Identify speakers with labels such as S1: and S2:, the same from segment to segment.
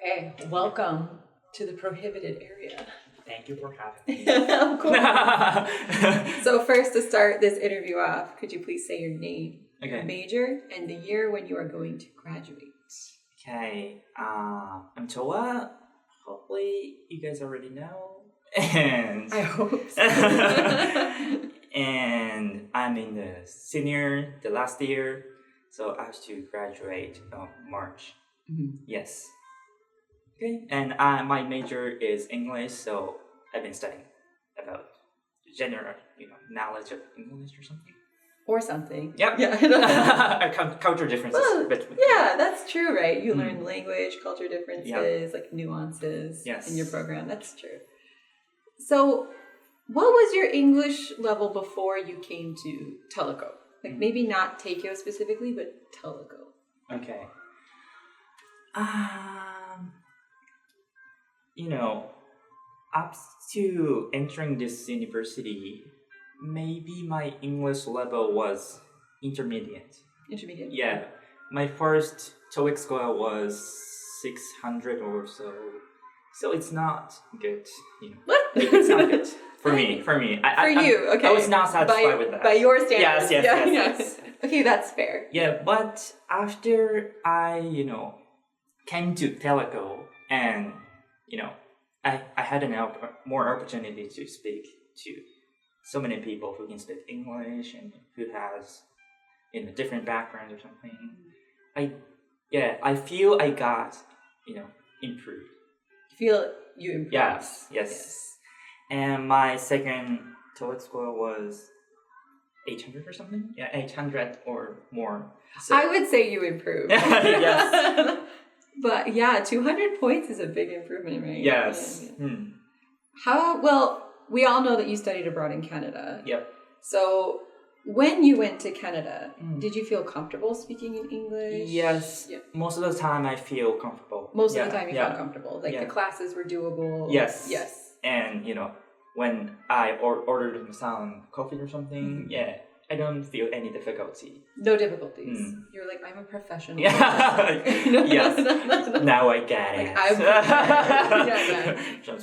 S1: Okay, welcome to the prohibited area.
S2: Thank you for having me.
S1: Of course. So first, to start this interview off, could you please say your name, your major, and the year when you are going to graduate?
S2: Okay, I'm Toa. Hopefully you guys already know. And
S1: I hope so.
S2: And I'm in the last year. So I have to graduate March.
S1: Mm-hmm.
S2: Yes. Okay. And my major is English, so I've been studying about general, knowledge of English or something.
S1: Or something.
S2: Yep.
S1: Yeah.
S2: Culture differences.
S1: Well,
S2: between.
S1: Yeah, that's true, right? You learn language, culture differences, like nuances in your program. That's true. So, what was your English level before you came to Telaco? Like maybe not Teikyo specifically, but Telaco.
S2: Okay. Up to entering this university, maybe my English level was intermediate.
S1: Intermediate.
S2: Yeah. My first TOEIC score was 600 or so. So it's not good,
S1: What?
S2: It's not good. For me.
S1: Okay.
S2: I was not satisfied with that.
S1: By your standards.
S2: Yes.
S1: Okay, that's fair.
S2: Yeah, but after I, came to Telaco and, I had more opportunity to speak to so many people who can speak English and who has, different backgrounds or something. I feel I got, improved.
S1: You feel you improved?
S2: Yes. And my second TOEIC score was 800 or something. Yeah, 800 or more. So,
S1: I would say you improved.
S2: Yes.
S1: But yeah, 200 points is a big improvement, right?
S2: Yes.
S1: Yeah. We all know that you studied abroad in Canada.
S2: Yep.
S1: So when you went to Canada, did you feel comfortable speaking in English?
S2: Yes. Yeah. Most of the time I feel comfortable.
S1: Most of the time you felt comfortable. Like the classes were doable.
S2: Yes. And, when I ordered some coffee or something, I don't feel any difficulty.
S1: No difficulties. You're like, I'm a professional.
S2: Yeah. Yes. Now I get it.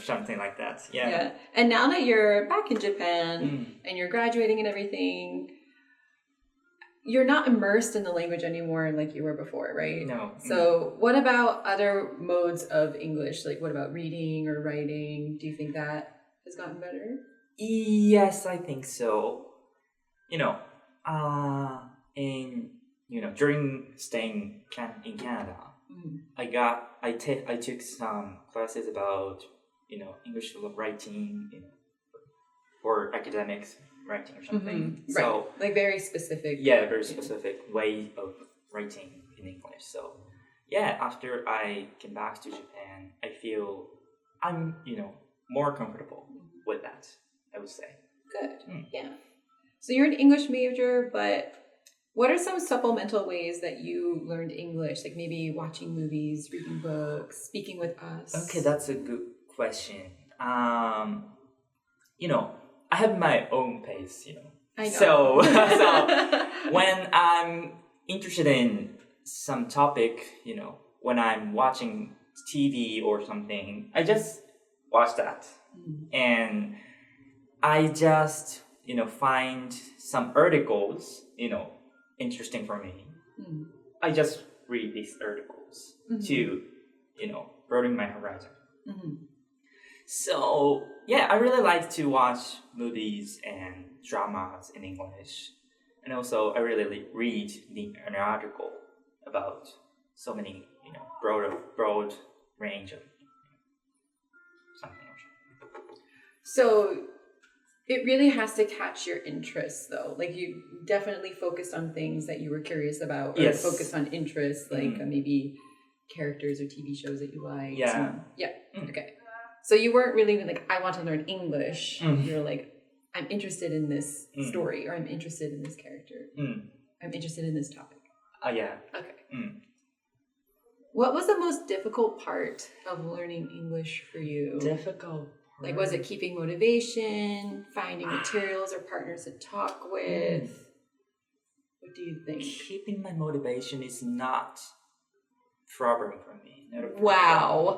S2: Something like that. Yeah.
S1: And now that you're back in Japan and you're graduating and everything, you're not immersed in the language anymore like you were before, right?
S2: No.
S1: So what about other modes of English? Like what about reading or writing? Do you think that has gotten better?
S2: Yes, I think so. During staying in Canada, I took some classes about, English writing, for academics writing or something.
S1: Right.
S2: So
S1: like very specific.
S2: Yeah, very specific way of writing in English. So after I came back to Japan, I feel I'm, more comfortable with that, I would say.
S1: Good. Yeah. So you're an English major, but what are some supplemental ways that you learned English? Like maybe watching movies, reading books, speaking with us?
S2: Okay, that's a good question. I have my own pace,
S1: I know.
S2: So when I'm interested in some topic, when I'm watching TV or something, I just watch that. And I just, find some articles, interesting for me. I just read these articles to, broaden my horizon. So, I really like to watch movies and dramas in English. And also, I really read an article about so many, broad range of something or something.
S1: So, it really has to catch your interest, though. Like, you definitely focused on things that you were curious about, or focused on interests, like maybe characters or TV shows that you liked.
S2: Yeah.
S1: Okay. So you weren't really like, I want to learn English. You're like, I'm interested in this story, or I'm interested in this character. I'm interested in this topic.
S2: Yeah.
S1: Okay. What was the most difficult part of learning English for you?
S2: Difficult.
S1: Like, was it keeping motivation, finding materials or partners to talk with? What do you think?
S2: Keeping my motivation is not problem for me. Not a problem.
S1: Wow.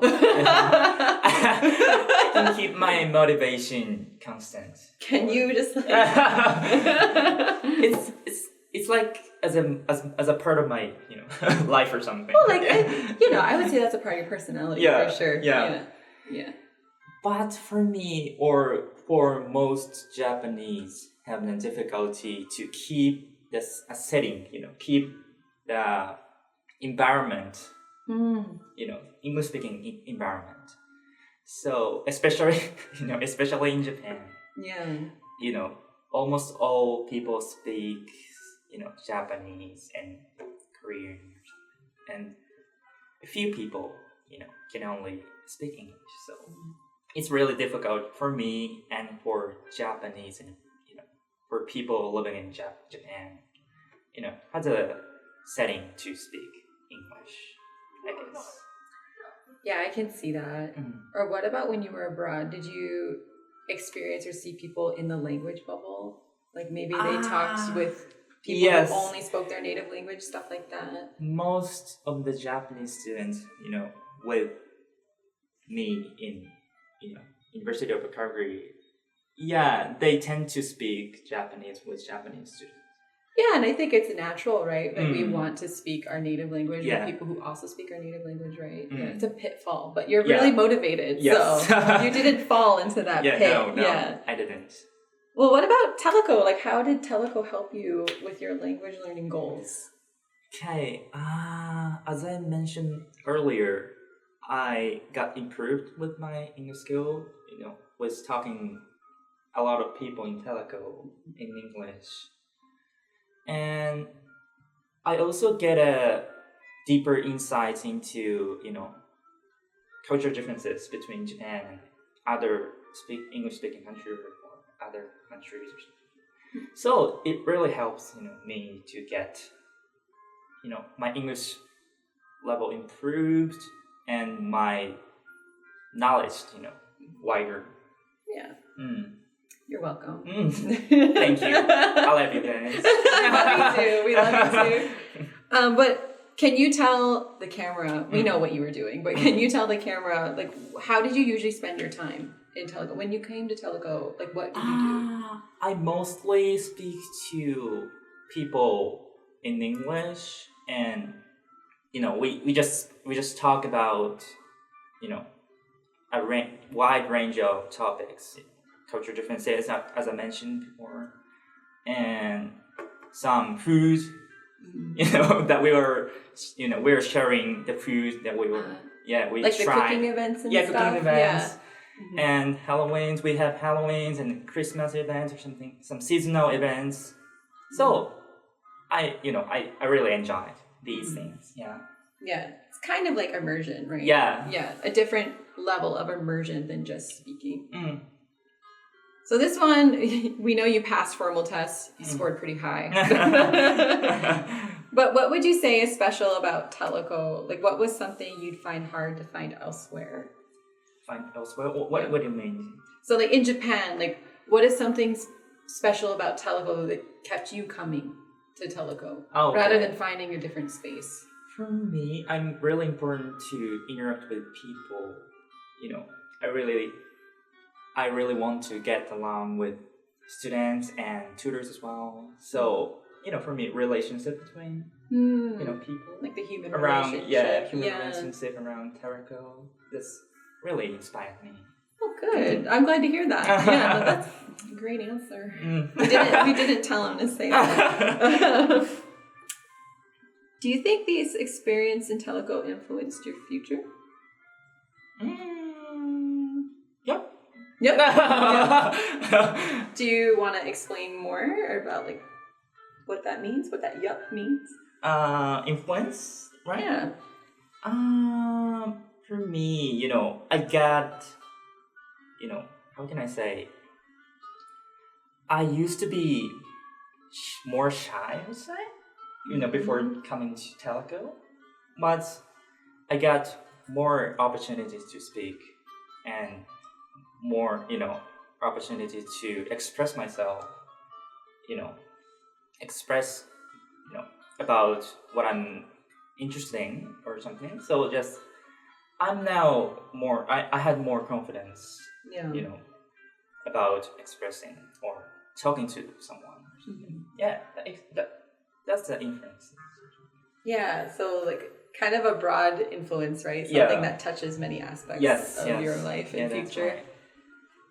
S2: I can keep my motivation constant.
S1: Can you just like...
S2: it's like as a part of my life or something.
S1: Well, like I would say that's a part of your personality for sure. Yeah.
S2: But for me, or for most Japanese, having difficulty to keep a setting, keep the environment, English speaking environment. So especially in Japan, almost all people speak, Japanese and Korean, and a few people, can only speak English. So it's really difficult for me and for Japanese and for people living in Japan, has a setting to speak English, I guess.
S1: Yeah, I can see that. Or what about when you were abroad? Did you experience or see people in the language bubble? Like maybe they talked with people who only spoke their native language, stuff like that?
S2: Most of the Japanese students, with me in, University of Calgary, they tend to speak Japanese with Japanese students.
S1: Yeah, and I think it's natural, right? Like we want to speak our native language with people who also speak our native language, right? Yeah, it's a pitfall, but you're really motivated, so you didn't fall into that pit.
S2: No, I didn't.
S1: Well, what about Telaco? Like, how did Telaco help you with your language learning goals?
S2: Okay, as I mentioned earlier, I got improved with my English skill, was talking a lot of people in Telaco in English. And I also get a deeper insight into, cultural differences between Japan and other English-speaking countries or other countries or something. So it really helps, me to get, my English level improved and my knowledge, wider.
S1: Yeah. You're welcome.
S2: Thank you. I love you guys.
S1: We love you too. But can you tell the camera, we know what you were doing, but can you tell the camera, like, how did you usually spend your time in Telaco? When you came to Telaco, like, what did you do?
S2: I mostly speak to people in English, and, we just talk about, a wide range of topics. Cultural differences, as I mentioned before, and some food, that we were sharing the food that we were, we
S1: like
S2: tried.
S1: The cooking events and stuff.
S2: Cooking events. Yeah. And Halloweens, we have Halloweens and Christmas events or something, some seasonal events. So, I really enjoyed these things. Yeah.
S1: Yeah, it's kind of like immersion, right?
S2: Yeah.
S1: A different level of immersion than just speaking. So this one, we know you passed formal tests. You scored pretty high. But what would you say is special about Telaco? Like, what was something you'd find hard to find elsewhere?
S2: Find elsewhere? What do you mean?
S1: So, like, in Japan, like, what is something special about Telaco that kept you coming to Telaco rather than finding a different space?
S2: For me, I'm really important to interact with people. I really want to get along with students and tutors as well. So, for me, relationship between, people.
S1: Like the human
S2: around,
S1: relationship.
S2: Relationship around Telaco. This really inspired me.
S1: Oh, good. I'm glad to hear that. Yeah, that's a great answer. We didn't tell him to say that. Do you think these experience in Telaco influenced your future? Yep. Do you want to explain more about like what that means? What that yup means?
S2: Influence, right?
S1: Yeah.
S2: For me, I got, how can I say? I used to be more shy, I would say, before coming to Telaco, but I got more opportunities to speak and more, opportunity to express myself, express, about what I'm interesting or something. So just I'm now more. I had more confidence.
S1: Yeah.
S2: You know, about expressing or talking to someone. Yeah, that's the influence.
S1: Yeah. So like kind of a broad influence, right? Something that touches many aspects of your life and future.
S2: Right.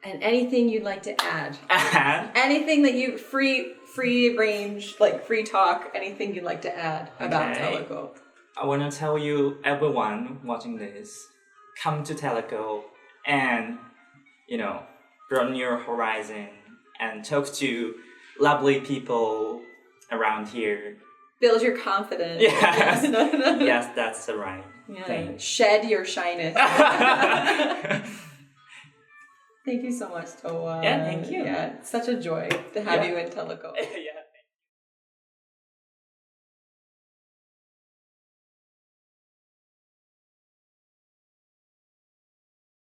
S1: And anything you'd like to add? Anything that you free range, like free talk, anything you'd like to add about Telaco?
S2: I want to tell you, everyone watching this, come to Telaco and, broaden your horizon and talk to lovely people around here.
S1: Build your confidence.
S2: Yes, yes, that's the right thing.
S1: Shed your shyness. Thank you so much, Toa.
S2: Yeah, thank you.
S1: Yeah, it's such a joy to have you in Telaco.
S2: Yeah.